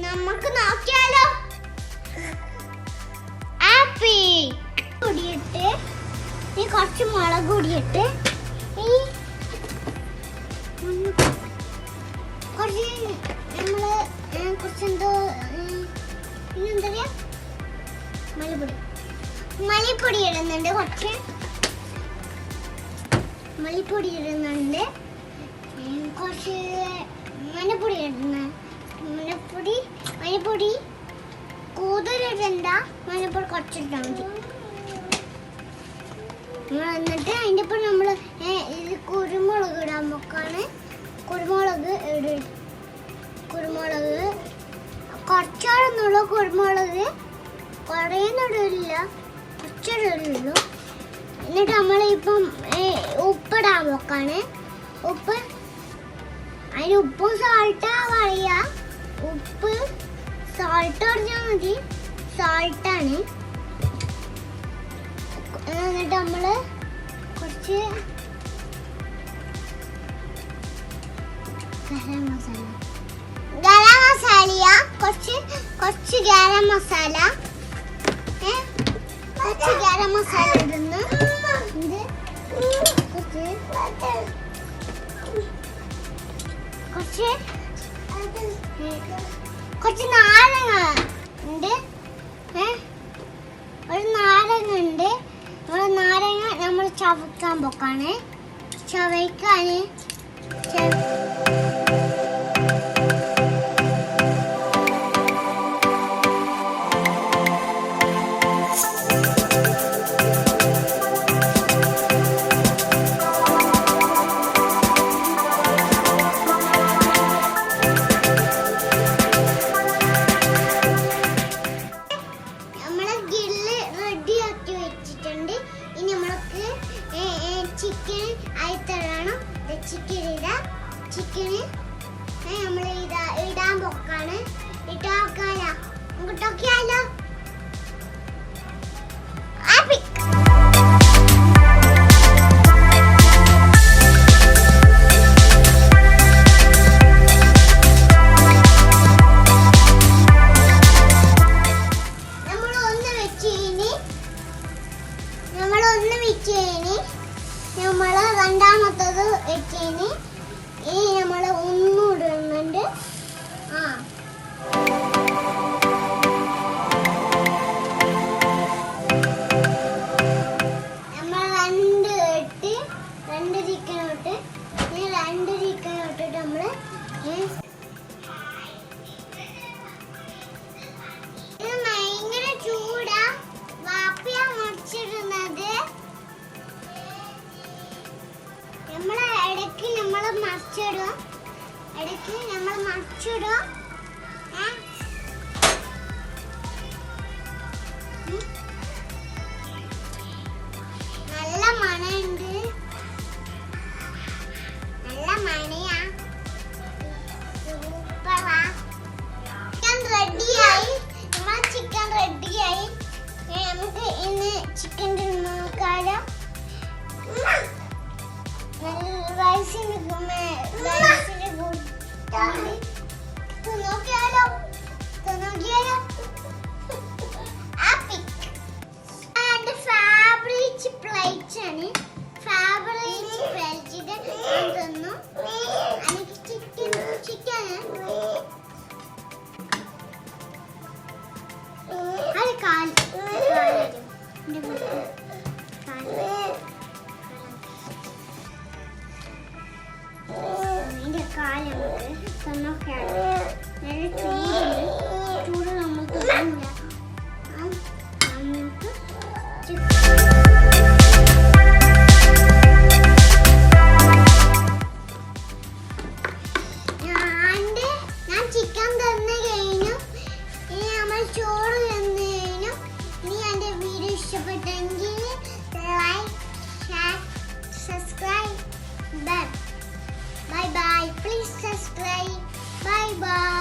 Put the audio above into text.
നമുക്ക് നോക്കിയാലോ. ആപ്പി പൊടിയിട്ട് കുറച്ച് മുളക് പൊടിയിട്ട് കുറച്ച് നമ്മള് കുറച്ചെന്തോ എന്താ പറയാ മല്ലിപ്പൊടി ഇടുന്നുണ്ട്. കുറച്ച് മല്ലിപ്പൊടി ഇടുന്നുണ്ട്. കുറച്ച് മഞ്ഞപ്പൊടി ഇടുന്നുണ്ട്. മഞ്ഞപ്പൊടി കൂടുതലിടണ്ട. മഞ്ഞപ്പൊടി കുറച്ചിട്ടാൽ മതി. എന്നിട്ട് അതിൻ്റെ ഒപ്പം നമ്മൾ ഇത് കുരുമുളക് ഇടാൻ നോക്കാണ്. കുരുമുളക് കുറച്ചോടൊന്നുള്ളൂ. കുരുമുളക് കുറേയൊന്നുമില്ല, കുറച്ചിടുള്ളൂ. എന്നിട്ട് നമ്മളിപ്പം ഉപ്പിടാൻ നോക്കാണ്. ഉപ്പ് അതിന് ഉപ്പും സാൾട്ടാ പറയുക. ഉപ്പ് സാൾട്ട് പറഞ്ഞാൽ മതി. സാൾട്ടാണ്. എന്നിട്ട് നമ്മൾ കുറച്ച് ഗരം മസാല കുറച്ച് ഗരം മസാല ഇടുന്നു. ഇത് കുറച്ച് നാരങ്ങ ഉണ്ട്. ഒരു നാരങ്ങ ഉണ്ട്. നാരങ്ങ നമ്മൾ ചവയ്ക്കാൻ പോക്കാണ്. ചവയ്ക്കാന് ചിക്കൻ ആയിത്തരണം. ചിക്കന് നമ്മൾ ഇടാൻ പൊക്കാണ്. ഇട്ടാക്കാലോ. അങ്ങോട്ടൊക്കെയാലോ. നമ്മള് രണ്ടാമത്തത് വെച്ചേന്. ഇനി നമ്മള് ഒന്നും ഇടുന്നുണ്ട്. നമ്മൾ രണ്ട് ചിക്കൻ ഇട്ടിട്ട് നമ്മള് ഭയങ്കര ചൂടാ. വാപ്പിയാ മുറിച്ചിടുന്നത്. ഇടയ്ക്ക് നമ്മൾ മറിച്ചിടും. നല്ല മണമുണ്ട്. നല്ല മണയാ. സൂപ്പറാ. ചിക്കൻ റെഡിയായി. നമുക്ക് ഇന്ന് ചിക്കൻ നോക്കാലോ. റൈസിന് നോക്കിയാലോ. ഫാബ്രിക് പ്ലേറ്റ് ആണ്. ഫാബ്രിക് പ്ലേറ്റ് തന്നു. എനിക്ക് ചിക്കൻ അത് കാല് നമുക്ക് നല്ല ചൂട് നമുക്ക് ഞാൻ ചിക്കൻ തന്നു കഴിഞ്ഞു. ഇനി നമ്മൾ ചോറ് തന്നു കഴിഞ്ഞു. ഇനി എൻ്റെ വീഡിയോ ഇഷ്ടപ്പെട്ടെങ്കിൽ like, share, subscribe. Bye bye. Please subscribe. Bye bye.